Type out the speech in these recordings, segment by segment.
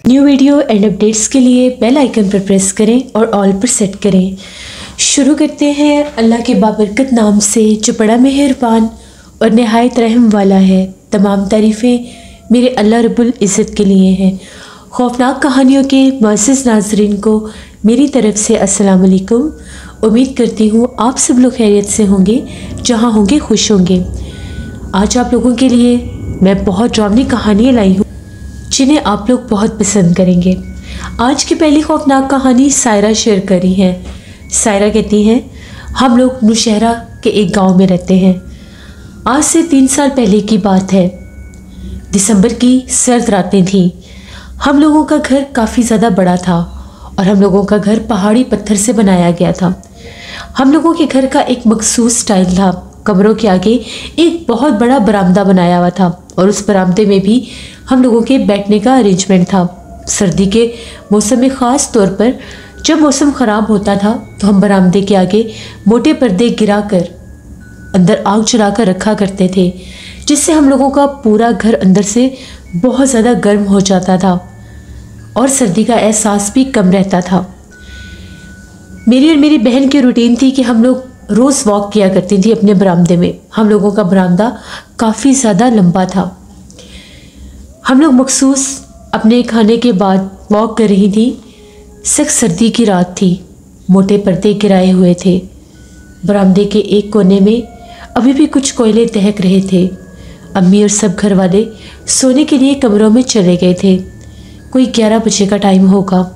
New video and updates के लिए bell icon पर प्रेस करें और ऑल पर सेट करें। शुरू करते हैं अल्लाह के बाबरकत नाम से जो बड़ा मेहरबान और नहायत रहम वाला है। तमाम तारीफ़ें मेरे अल्लाह रब्बुल इज़्ज़त के लिए हैं। खौफनाक कहानियों के मुअज़्ज़ज़ नाज़रीन को मेरी तरफ़ से अस्सलाम वालेकुम। उम्मीद करती हूँ आप सब लोग खैरियत से होंगे, जहाँ होंगे खुश होंगे। आज आप लोगों के लिए मैं बहुत ड्रावनी कहानियाँ लाई हूँ जिन्हें आप लोग बहुत पसंद करेंगे। आज की पहली खौफनाक कहानी सायरा शेयर करी है। सायरा कहती हैं, हम लोग नौशहरा के एक गांव में रहते हैं। आज से 3 साल पहले की बात है। दिसंबर की सर्द रातें थीं। हम लोगों का घर काफ़ी ज़्यादा बड़ा था और हम लोगों का घर पहाड़ी पत्थर से बनाया गया था। हम लोगों के घर का एक मखसूस स्टाइल था। कमरों के आगे एक बहुत बड़ा बरामदा बनाया हुआ था और उस बरामदे में भी हम लोगों के बैठने का अरेंजमेंट था। सर्दी के मौसम में ख़ास तौर पर जब मौसम ख़राब होता था तो हम बरामदे के आगे मोटे पर्दे गिराकर अंदर आग जलाकर रखा करते थे, जिससे हम लोगों का पूरा घर अंदर से बहुत ज़्यादा गर्म हो जाता था और सर्दी का एहसास भी कम रहता था। मेरी और मेरी बहन की रूटीन थी कि हम लोग रोज़ वॉक किया करती थी अपने बरामदे में। हम लोगों का बरामदा काफ़ी ज़्यादा लंबा था। हम लोग मखसूस अपने खाने के बाद वॉक कर रही थी। सख्त सर्दी की रात थी। मोटे पर्दे गिराए हुए थे। बरामदे के एक कोने में अभी भी कुछ कोयले दहक रहे थे। अम्मी और सब घर वाले सोने के लिए कमरों में चले गए थे। कोई 11 बजे का टाइम होगा।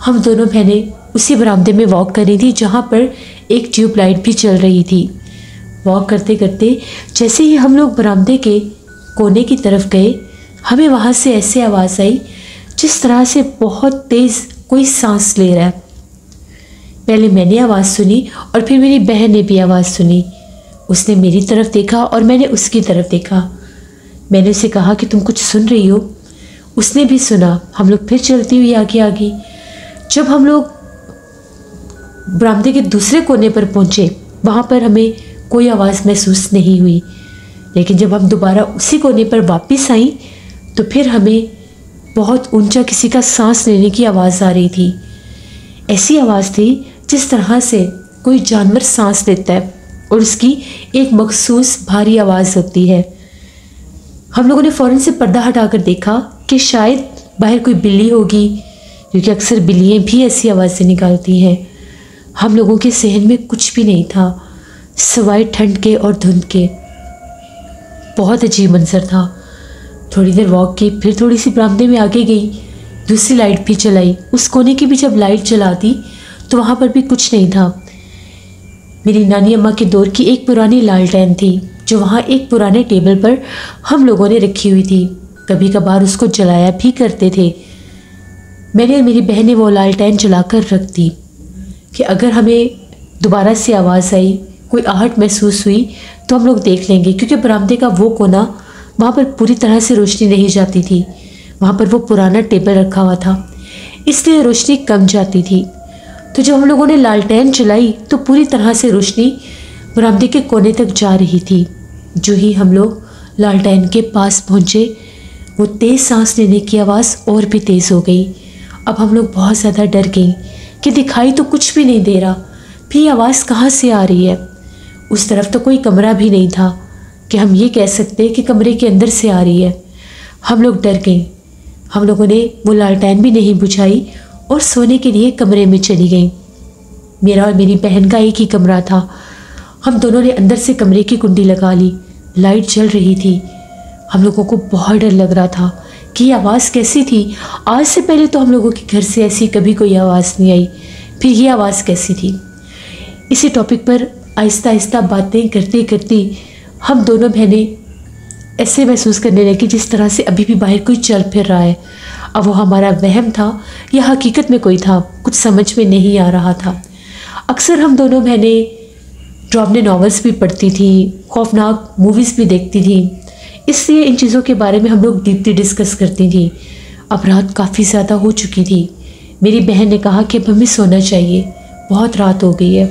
हम दोनों बहनें उसी बरामदे में वॉक कर रही थी जहाँ पर एक ट्यूबलाइट भी चल रही थी। वॉक करते करते जैसे ही हम लोग बरामदे के कोने की तरफ गए, हमें वहाँ से ऐसे आवाज़ आई जिस तरह से बहुत तेज़ कोई सांस ले रहा है। पहले मैंने आवाज़ सुनी और फिर मेरी बहन ने भी आवाज़ सुनी। उसने मेरी तरफ देखा और मैंने उसकी तरफ देखा। मैंने उसे कहा कि तुम कुछ सुन रही हो? उसने भी सुना। हम लोग फिर चलती हुई आगे आगे। जब हम लोग बरामदे के दूसरे कोने पर पहुँचे, वहाँ पर हमें कोई आवाज़ महसूस नहीं हुई। लेकिन जब हम दोबारा उसी कोने पर वापस आई तो फिर हमें बहुत ऊंचा किसी का सांस लेने की आवाज़ आ रही थी। ऐसी आवाज़ थी जिस तरह से कोई जानवर सांस लेता है और उसकी एक मखसूस भारी आवाज़ होती है। हम लोगों ने फ़ौरन से पर्दा हटाकर देखा कि शायद बाहर कोई बिल्ली होगी, क्योंकि अक्सर बिल्लियाँ भी ऐसी आवाज़ें निकालती हैं। हम लोगों के सहन में कुछ भी नहीं था सिवाय ठंड के और धुंध के। बहुत अजीब मंजर था। थोड़ी देर वॉक की, फिर थोड़ी सी बरामदे में आगे गई, दूसरी लाइट भी जलाई। उस कोने की भी जब लाइट जला दी तो वहाँ पर भी कुछ नहीं था। मेरी नानी अम्मा के दौर की एक पुरानी लालटेन थी जो वहाँ एक पुराने टेबल पर हम लोगों ने रखी हुई थी। कभी कभार उसको जलाया भी करते थे। मैंने और मेरी बहन ने वो लालटेन जलाकर रख दी कि अगर हमें दोबारा से आवाज़ आई, कोई आहट महसूस हुई तो हम लोग देख लेंगे, क्योंकि बरामदे का वो कोना वहाँ पर पूरी तरह से रोशनी नहीं जाती थी। वहाँ पर वो पुराना टेबल रखा हुआ था, इसलिए रोशनी कम जाती थी। तो जब हम लोगों ने लालटेन जलाई तो पूरी तरह से रोशनी बरामदे के कोने तक जा रही थी। जो ही हम लोग लालटेन के पास पहुँचे, वो तेज़ सांस लेने की आवाज़ और भी तेज़ हो गई। अब हम लोग बहुत ज़्यादा डर गई कि दिखाई तो कुछ भी नहीं दे रहा, फिर आवाज़ कहाँ से आ रही है। उस तरफ तो कोई कमरा भी नहीं था कि हम ये कह सकते कि कमरे के अंदर से आ रही है। हम लोग डर गए। हम लोगों ने वो लालटेन भी नहीं बुझाई और सोने के लिए कमरे में चली गई। मेरा और मेरी बहन का एक ही कमरा था। हम दोनों ने अंदर से कमरे की कुंडी लगा ली। लाइट जल रही थी। हम लोगों को बहुत डर लग रहा था कि ये आवाज़ कैसी थी। आज से पहले तो हम लोगों के घर से ऐसी कभी कोई आवाज़ नहीं आई, फिर ये आवाज़ कैसी थी। इसी टॉपिक पर आहिस्ता आहिस्ता बातें करते करते हम दोनों बहनें ऐसे महसूस करने लगी जिस तरह से अभी भी बाहर कोई चल फिर रहा है। अब वो हमारा वहम था या हकीकत में कोई था, कुछ समझ में नहीं आ रहा था। अक्सर हम दोनों बहनें ड्रामे नॉवेल्स भी पढ़ती थी, खौफनाक मूवीज़ भी देखती थी, इसलिए इन चीज़ों के बारे में हम लोग डीपली डिस्कस करती थी। अब रात काफ़ी ज़्यादा हो चुकी थी। मेरी बहन ने कहा कि अब हमें सोना चाहिए, बहुत रात हो गई है।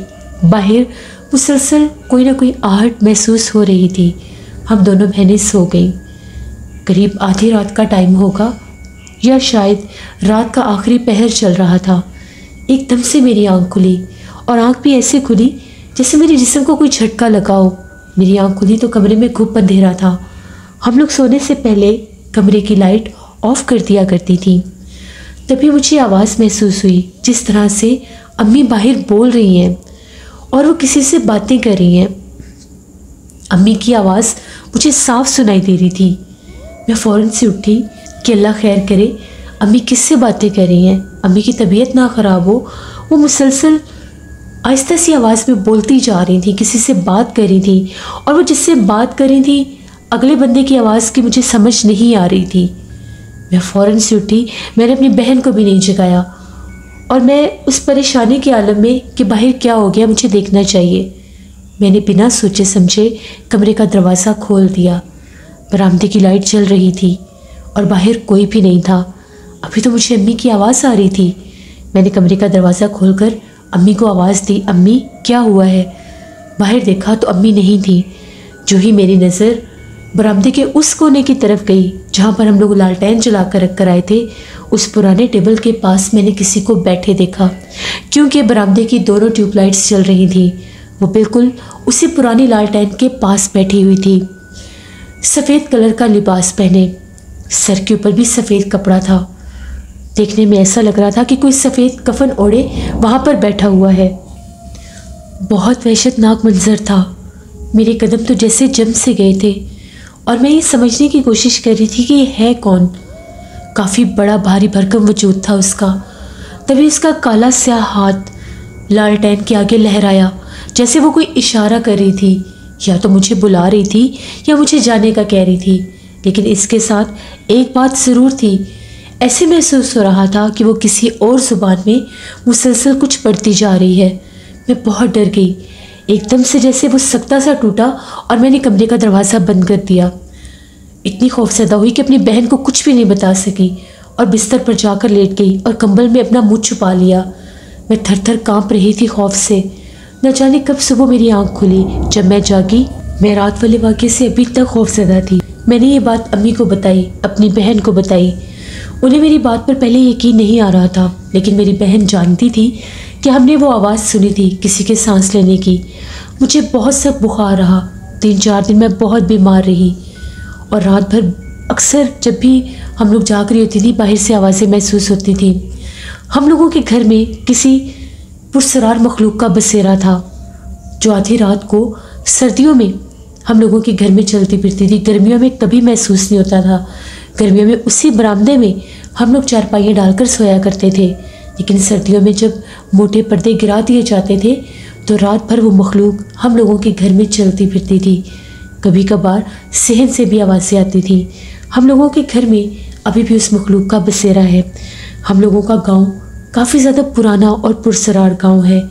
बाहर मुसलसल कोई ना कोई आहट महसूस हो रही थी। हम दोनों बहनें सो गई। करीब आधी रात का टाइम होगा या शायद रात का आखिरी पहर चल रहा था। एकदम से मेरी आंख खुली और आंख भी ऐसे खुली जैसे मेरे जिस्म को कोई झटका लगा हो। मेरी आंख खुली तो कमरे में खूब अंधेरा था। हम लोग सोने से पहले कमरे की लाइट ऑफ कर दिया करती थी। तभी मुझे आवाज़ महसूस हुई जिस तरह से अम्मी बाहर बोल रही हैं और वो किसी से बातें कर रही हैं। अम्मी की आवाज़ मुझे साफ सुनाई दे रही थी। मैं फ़ौरन से उठी कि अल्लाह खैर करे, अम्मी किससे बातें कर रही हैं। अम्मी की तबीयत ना ख़राब हो। वो मुसलसल आहिस्ता सी आवाज़ में बोलती जा रही थी, किसी से बात कर रही थी और वो जिससे बात कर रही थी अगले बंदे की आवाज़ की मुझे समझ नहीं आ रही थी। मैं फ़ौरन से उठी। मैंने अपनी बहन को भी नहीं जगाया और मैं उस परेशानी के आलम में कि बाहर क्या हो गया, मुझे देखना चाहिए, मैंने बिना सोचे समझे कमरे का दरवाज़ा खोल दिया। बरामदे की लाइट जल रही थी और बाहर कोई भी नहीं था। अभी तो मुझे अम्मी की आवाज़ आ रही थी। मैंने कमरे का दरवाज़ा खोलकर अम्मी को आवाज़ दी, अम्मी क्या हुआ है। बाहर देखा तो अम्मी नहीं थी। जो ही मेरी नज़र बरामदे के उस कोने की तरफ गई जहाँ पर हम लोग लालटेन जला कर रख कर आए थे, उस पुराने टेबल के पास मैंने किसी को बैठे देखा। क्योंकि बरामदे की दोनों ट्यूबलाइट्स जल रही थी, वो बिल्कुल उसी पुरानी लालटेन के पास बैठी हुई थी। सफ़ेद कलर का लिबास पहने, सर के ऊपर भी सफ़ेद कपड़ा था। देखने में ऐसा लग रहा था कि कोई सफ़ेद कफन ओढ़े वहाँ पर बैठा हुआ है। बहुत वहशतनाक मंजर था। मेरे कदम तो जैसे जम से गए थे और मैं ये समझने की कोशिश कर रही थी कि ये है कौन। काफ़ी बड़ा भारी भरकम वजूद था उसका। तभी उसका काला स्याह हाथ लालटेन के आगे लहराया जैसे वो कोई इशारा कर रही थी, या तो मुझे बुला रही थी या मुझे जाने का कह रही थी। लेकिन इसके साथ एक बात ज़रूर थी, ऐसे महसूस हो रहा था कि वो किसी और ज़ुबान में मुसलसल कुछ पढ़ती जा रही है। मैं बहुत डर गई। एकदम से जैसे वो सख्ता सा टूटा और मैंने कमरे का दरवाज़ा बंद कर दिया। इतनी खौफजदा हुई कि अपनी बहन को कुछ भी नहीं बता सकी और बिस्तर पर जाकर लेट गई और कंबल में अपना मुँह छुपा लिया। मैं थर थर काँप रही थी खौफ से। न जाने कब सुबह मेरी आँख खुली। जब मैं जागी, मैं रात वाले वाक़े से अभी तक खौफजदा थी। मैंने ये बात अम्मी को बताई, अपनी बहन को बताई। उन्हें मेरी बात पर पहले यकीन नहीं आ रहा था, लेकिन मेरी बहन जानती थी कि हमने वो आवाज़ सुनी थी किसी के सांस लेने की। मुझे बहुत सख्त बुखार रहा। 3-4 दिन मैं बहुत बीमार रही और रात भर अक्सर जब भी हम लोग जाग रही होती थी, बाहर से आवाज़ें महसूस होती थी। हम लोगों के घर में किसी पुरसरार मखलूक का बसेरा था जो आधी रात को सर्दियों में हम लोगों के घर में चलती फिरती थी। गर्मियों में कभी महसूस नहीं होता था। गर्मियों में उसी बरामदे में हम लोग चारपाइयाँ डालकर सोया करते थे, लेकिन सर्दियों में जब मोटे पर्दे गिरा दिए जाते थे तो रात भर वो मखलूक हम लोगों के घर में चलती फिरती थी। कभी कभार सहन से भी आवाज़ें आती थी। हम लोगों के घर में अभी भी उस मखलूक का बसेरा है। हम लोगों का गांव काफ़ी ज़्यादा पुराना और पुरसरार गांव है।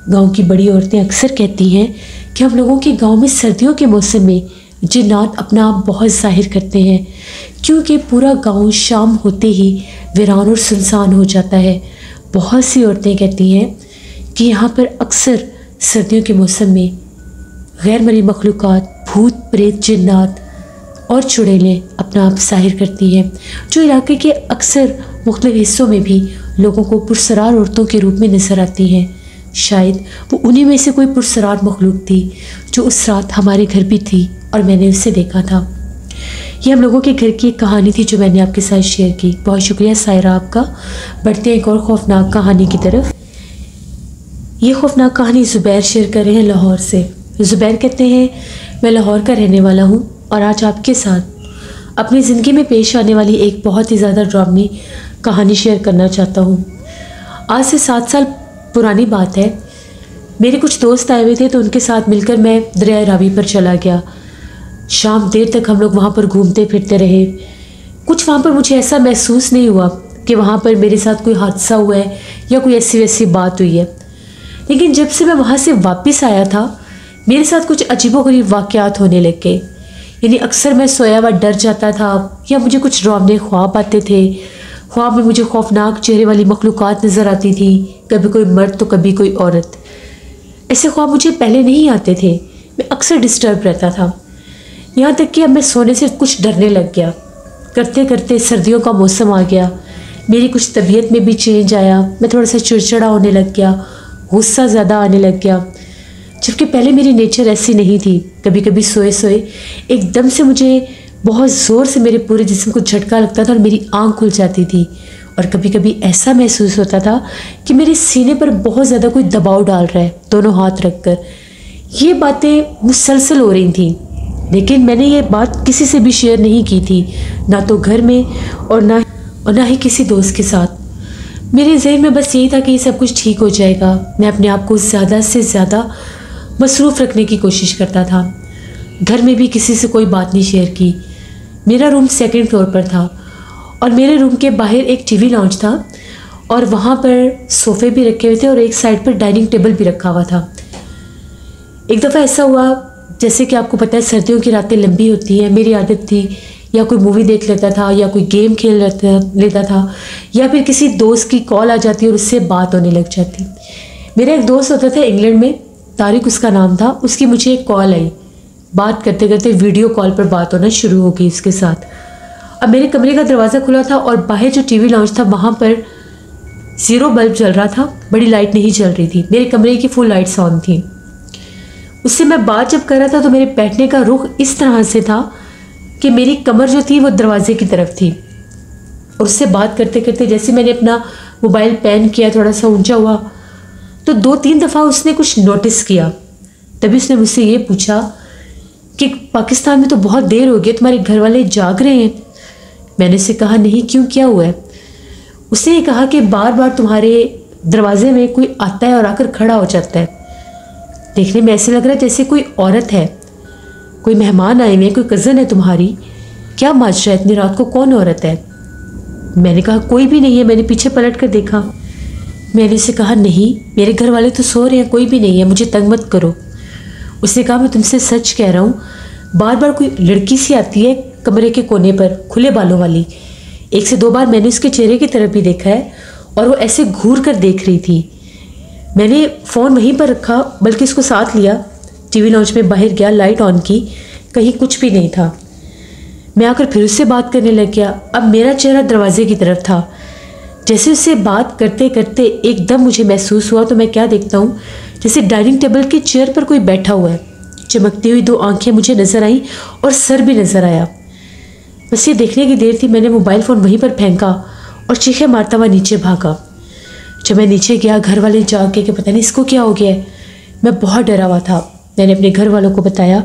गांव की बड़ी औरतें अक्सर कहती हैं कि हम लोगों के गांव में सर्दियों के मौसम में जिन्नात अपना आप बहुत ज़ाहिर करते हैं, क्योंकि पूरा गांव शाम होते ही वीरान और सुनसान हो जाता है। बहुत सी औरतें कहती हैं कि यहाँ पर अक्सर सर्दियों के मौसम में गैर मरी मखलूक़ात, भूत प्रेत, जिन्नात और चुड़ैलें अपना आप ज़ाहिर करती हैं, जो इलाके के अक्सर मुख्तलिफ हिस्सों में भी लोगों को पुरसरार औरतों के रूप में नज़र आती हैं। शायद वो उन्हीं में से कोई पुरसरार मखलूक थी जो उस रात हमारे घर भी थी और मैंने उसे देखा था। ये हम लोगों के घर की एक कहानी थी जो मैंने आपके साथ शेयर की। बहुत शुक्रिया सायरा आपका। बढ़ते हैं एक और खौफनाक कहानी की तरफ। ये खौफनाक कहानी ज़ुबैर शेयर कर रहे हैं लाहौर से। ज़ुबैर कहते हैं, मैं लाहौर का रहने वाला हूँ और आज आपके साथ अपनी ज़िंदगी में पेश आने वाली एक बहुत ही ज़्यादा ड्रामनी कहानी शेयर करना चाहता हूँ। आज से 7 साल पुरानी बात है। मेरे कुछ दोस्त आए हुए थे तो उनके साथ मिलकर मैं दरिया रावी पर चला गया। शाम देर तक हम लोग वहाँ पर घूमते फिरते रहे। कुछ वहाँ पर मुझे ऐसा महसूस नहीं हुआ कि वहाँ पर मेरे साथ कोई हादसा हुआ है या कोई ऐसी वैसी बात हुई है। लेकिन जब से मैं वहाँ से वापस आया था, मेरे साथ कुछ अजीबोगरीब वाक़यात होने लग गए। यानी अक्सर मैं सोया हुआ डर जाता था या मुझे कुछ डरावने ख्वाब आते थे। ख्वाब में मुझे खौफनाक चेहरे वाली मखलूक़ात नज़र आती थी, कभी कोई मर्द तो कभी कोई औरत। ऐसे ख्वाब मुझे पहले नहीं आते थे। मैं अक्सर डिस्टर्ब रहता था, यहाँ तक कि अब मैं सोने से कुछ डरने लग गया। करते करते सर्दियों का मौसम आ गया। मेरी कुछ तबीयत में भी चेंज आया। मैं थोड़ा सा चिड़चिड़ा होने लग गया, गुस्सा ज़्यादा आने लग गया, जबकि पहले मेरी नेचर ऐसी नहीं थी। कभी कभी सोए सोए एकदम से मुझे बहुत ज़ोर से मेरे पूरे जिस्म को झटका लगता था और मेरी आँख खुल जाती थी। और कभी कभी ऐसा महसूस होता था कि मेरे सीने पर बहुत ज़्यादा कोई दबाव डाल रहा है, दोनों हाथ रखकर। ये बातें मुसलसल हो रही थी, लेकिन मैंने ये बात किसी से भी शेयर नहीं की थी, ना तो घर में और ना ही किसी दोस्त के साथ। मेरे जहन में बस यही था कि ये सब कुछ ठीक हो जाएगा। मैं अपने आप को ज़्यादा से ज़्यादा मसरूफ़ रखने की कोशिश करता था। घर में भी किसी से कोई बात नहीं शेयर की। मेरा रूम 2nd फ्लोर पर था और मेरे रूम के बाहर एक टीवी लॉन्च था और वहाँ पर सोफ़े भी रखे हुए थे और एक साइड पर डाइनिंग टेबल भी रखा हुआ था। एक दफ़ा ऐसा हुआ, जैसे कि आपको पता है सर्दियों की रातें लंबी होती हैं, मेरी आदत थी या कोई मूवी देख लेता था या कोई गेम खेल लेता था या फिर किसी दोस्त की कॉल आ जाती और उससे बात होने लग जाती। मेरा एक दोस्त होता था इंग्लैंड में, तारिक उसका नाम था। उसकी मुझे एक कॉल आई, बात करते करते वीडियो कॉल पर बात होना शुरू हो गई उसके साथ। अब मेरे कमरे का दरवाज़ा खुला था और बाहर जो टीवी लॉन्च था वहाँ पर 0 बल्ब जल रहा था, बड़ी लाइट नहीं जल रही थी। मेरे कमरे की फुल लाइट्स ऑन थी। उससे मैं बात जब कर रहा था तो मेरे बैठने का रुख इस तरह से था कि मेरी कमर जो थी वो दरवाजे की तरफ थी। और उससे बात करते करते जैसे मैंने अपना मोबाइल पैन किया, थोड़ा सा ऊंचा हुआ, तो 2-3 दफ़ा उसने कुछ नोटिस किया। तभी उसने मुझसे ये पूछा कि पाकिस्तान में तो बहुत देर हो गई, तुम्हारे घर वाले जाग रहे हैं? मैंने उससे कहा नहीं, क्यों, क्या हुआ है? उसने ये कहा कि बार बार तुम्हारे दरवाजे में कोई आता है और आकर खड़ा हो जाता है। देखने में ऐसे लग रहा है जैसे कोई औरत है, कोई मेहमान आए हुए हैं, कोई कज़न है तुम्हारी। क्या माजरा है, इतनी रात को कौन औरत है? मैंने कहा कोई भी नहीं है। मैंने पीछे पलट कर देखा। मैंने उसे कहा नहीं, मेरे घर वाले तो सो रहे हैं, कोई भी नहीं है, मुझे तंग मत करो। उसने कहा मैं तुमसे सच कह रहा हूँ, बार बार कोई लड़की सी आती है कमरे के कोने पर, खुले बालों वाली। 1 से 2 बार मैंने उसके चेहरे की तरफ भी देखा है और वो ऐसे घूर कर देख रही थी। मैंने फ़ोन वहीं पर रखा, बल्कि उसको साथ लिया, टीवी लॉन्च में बाहर गया, लाइट ऑन की, कहीं कुछ भी नहीं था। मैं आकर फिर उससे बात करने लग गया। अब मेरा चेहरा दरवाजे की तरफ था। जैसे उससे बात करते करते एकदम मुझे महसूस हुआ तो मैं क्या देखता हूँ, जैसे डाइनिंग टेबल की चेयर पर कोई बैठा हुआ है। चमकती हुई 2 आंखें मुझे नज़र आईं और सर भी नज़र आया। बस ये देखने की देर थी, मैंने मोबाइल फ़ोन वहीं पर फेंका और चीखें मारता हुआ नीचे भागा। जब मैं नीचे गया, घर वाले जाग गए कि पता नहीं इसको क्या हो गया है। मैं बहुत डरा हुआ था। मैंने अपने घर वालों को बताया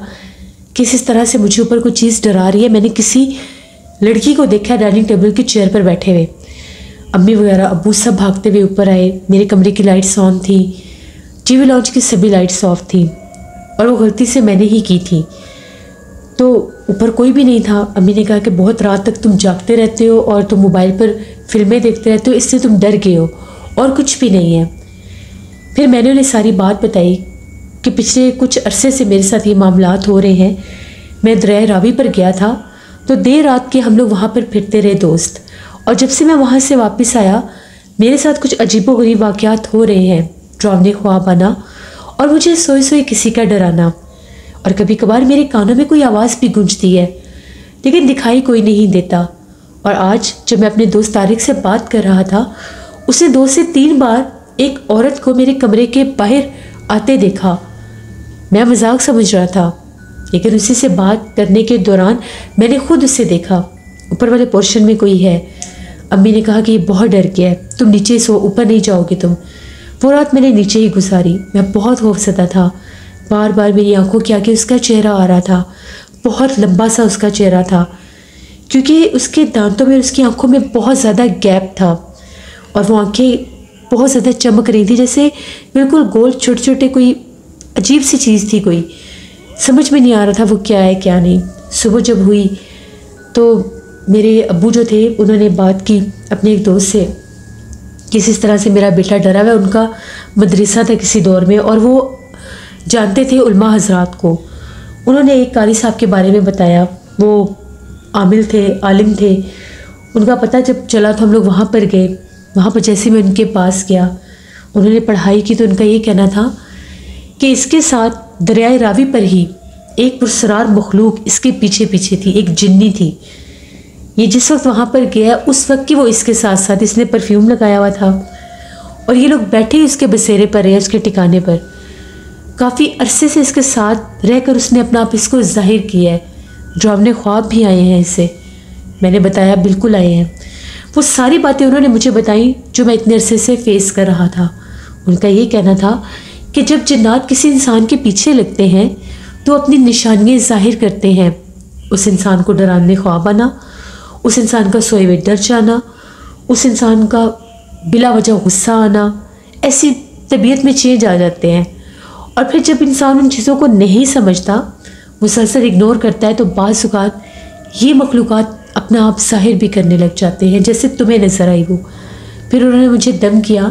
कि इस तरह से मुझे ऊपर कोई चीज़ डरा रही है। मैंने किसी लड़की को देखा डाइनिंग टेबल की चेयर पर बैठे हुए। अम्मी वगैरह अब्बू सब भागते हुए ऊपर आए। मेरे कमरे की लाइट्स ऑन थी, टीवी लॉन्च की सभी लाइट्स ऑफ थी और वो गलती से मैंने ही की थी। तो ऊपर कोई भी नहीं था। अम्मी ने कहा कि बहुत रात तक तुम जागते रहते हो और तुम मोबाइल पर फिल्में देखते रहते हो, इससे तुम डर गए हो और कुछ भी नहीं है। फिर मैंने उन्हें सारी बात बताई कि पिछले कुछ अरसे से मेरे साथ ये मामलात हो रहे हैं। मैं दरिया रावी पर गया था तो देर रात के हम लोग वहाँ पर फिरते रहे दोस्त, और जब से मैं वहाँ से वापस आया मेरे साथ कुछ अजीबोगरीब वाक़यात हो रहे हैं। डरावने ख्वाब आना और मुझे सोए सोए किसी का डराना, और कभी कभार मेरे कानों में कोई आवाज़ भी गूंजती है लेकिन दिखाई कोई नहीं देता। और आज जब मैं अपने दोस्त तारिक से बात कर रहा था, उसने 2 से 3 बार एक औरत को मेरे कमरे के बाहर आते देखा। मैं मजाक समझ रहा था, लेकिन उसी से बात करने के दौरान मैंने खुद उसे देखा। ऊपर वाले पोर्शन में कोई है। अम्मी ने कहा कि ये बहुत डर गया है, तुम नीचे सो, ऊपर नहीं जाओगे तुम। वो रात मैंने नीचे ही गुजारी। मैं बहुत खौफज़दा था। बार बार मेरी आंखों के आगे उसका चेहरा आ रहा था। बहुत लंबा सा उसका चेहरा था, क्योंकि उसके दांतों में, उसकी आंखों में बहुत ज़्यादा गैप था और वो आंखें बहुत ज़्यादा चमक रही थी, जैसे बिल्कुल गोल छोटे छोटे, कोई अजीब सी चीज़ थी। कोई समझ में नहीं आ रहा था वो क्या है क्या नहीं। सुबह जब हुई तो मेरे अब्बू जो थे उन्होंने बात की अपने एक दोस्त से कि इस तरह से मेरा बेटा डरा हुआ है। उनका मदरसा था किसी दौर में और वो जानते थे उलमा हजरात को। उन्होंने एक कारी साहब के बारे में बताया, वो आमिल थे, आलिम थे। उनका पता जब चला तो हम लोग वहाँ पर गए। वहाँ पर जैसे मैं उनके पास गया, उन्होंने पढ़ाई की तो उनका ये कहना था कि इसके साथ दरियाए रावी पर ही एक पुरसरार मखलूक इसके पीछे पीछे थी, एक जिन्नी थी ये जिस वक्त वहाँ पर गया उस वक्त की वो इसके साथ साथ इसने परफ्यूम लगाया हुआ था और ये लोग बैठे ही उसके बसेरे पर रहे, उसके ठिकाने पर। काफ़ी अरसे से इसके साथ रहकर उसने अपना आप इसको जाहिर किया है। जो हमने ख्वाब भी आए हैं इससे, मैंने बताया बिल्कुल आए हैं। वो सारी बातें उन्होंने मुझे बताई जो मैं इतने अरसे से फेस कर रहा था। उनका ये कहना था कि जब जिन्नात किसी इंसान के पीछे लगते हैं तो अपनी निशानियाँ जाहिर करते हैं। उस इंसान को डराने ख्वाब आना, उस इंसान का सोए हुए डर जाना, उस इंसान का बिला वजह गुस्सा आना, ऐसी तबीयत में चेंज आ जाते हैं। और फिर जब इंसान उन चीज़ों को नहीं समझता, मुसलसल इग्नोर करता है, तो बाज़ औक़ात ये मखलूक़ात अपना आप ज़ाहिर भी करने लग जाते हैं, जैसे तुम्हें नज़र आई वो। फिर उन्होंने मुझे दम किया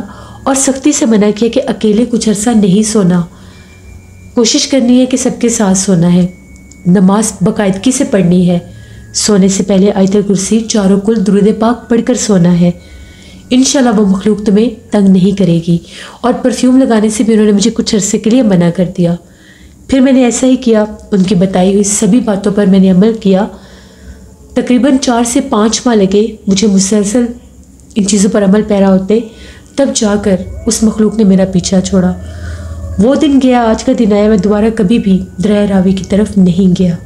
और सख्ती से मना किया कि अकेले कुछ अरसा नहीं सोना, कोशिश करनी है कि सबके साथ सोना है, नमाज बाकायदगी से पढ़नी है, सोने से पहले आयतुल कुर्सी, चारों कुल, दुरूद पाक पढ़कर सोना है। इंशाल्लाह वो मखलूक तुम्हें तंग नहीं करेगी। और परफ्यूम लगाने से भी उन्होंने मुझे कुछ अरसे के लिए मना कर दिया। फिर मैंने ऐसा ही किया, उनकी बताई हुई सभी बातों पर मैंने अमल किया। तकरीबन 4 से 5 माह लगे मुझे मुसलसल इन चीज़ों पर अमल पैरा होते, तब जाकर उस मखलूक ने मेरा पीछा छोड़ा। वो दिन गया, आज का दिन आया, मैं दोबारा कभी भी दरिया रावी की तरफ नहीं गया,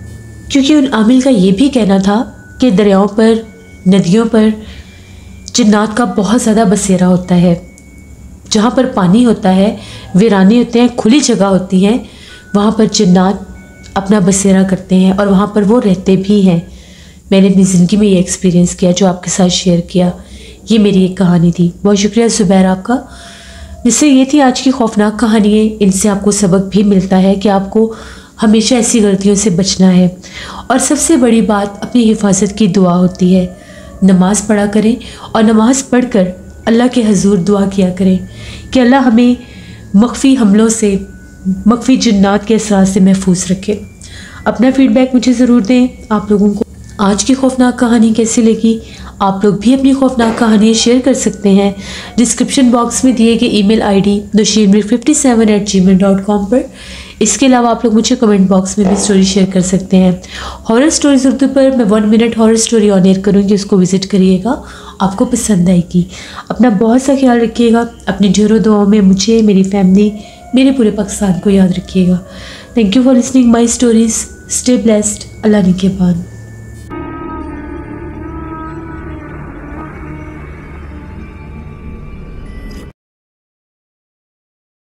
क्योंकि उन आमिल का ये भी कहना था कि दरियाओं पर, नदियों पर जिन्नात का बहुत ज़्यादा बसेरा होता है। जहाँ पर पानी होता है, वीराने होते हैं, खुली जगह होती हैं, वहाँ पर जिन्नात अपना बसेरा करते हैं और वहाँ पर वो रहते भी हैं। मैंने अपनी ज़िंदगी में ये एक्सपीरियंस किया जो आपके साथ शेयर किया। ये मेरी एक कहानी थी। बहुत शुक्रिया ज़ुबैर आपका। जिससे ये थी आज की खौफनाक कहानी है। इनसे आपको सबक भी मिलता है कि आपको हमेशा ऐसी गलतियों से बचना है। और सबसे बड़ी बात अपनी हिफाजत की दुआ होती है। नमाज़ पढ़ा करें और नमाज़ पढ़कर अल्लाह के हजूर दुआ किया करें कि अल्लाह हमें मख्फी हमलों से, मख्फी जिन्नात के असरार से महफूज रखे। अपना फीडबैक मुझे ज़रूर दें। आप लोगों को आज की खौफनाक कहानी कैसी लगी? आप लोग भी अपनी खौफनाक कहानियाँ शेयर कर सकते हैं डिस्क्रिप्शन बॉक्स में दिए गए ईमेल आईडी nusheermir57@gmail.com पर। इसके अलावा आप लोग मुझे कमेंट बॉक्स में भी स्टोरी शेयर कर सकते हैं। हॉरर स्टोरीज उर्दू पर मैं 1 minute horror story on air करूँगी, उसको विजिट करिएगा, आपको पसंद आएगी। अपना बहुत सा ख्याल रखिएगा। अपनी ढेरों दुआओं में मुझे, मेरी फैमिली, मेरे पूरे पाकिस्तान को याद रखिएगा। Thank you for listening my stories. Stay blessed. Allah निगहबान।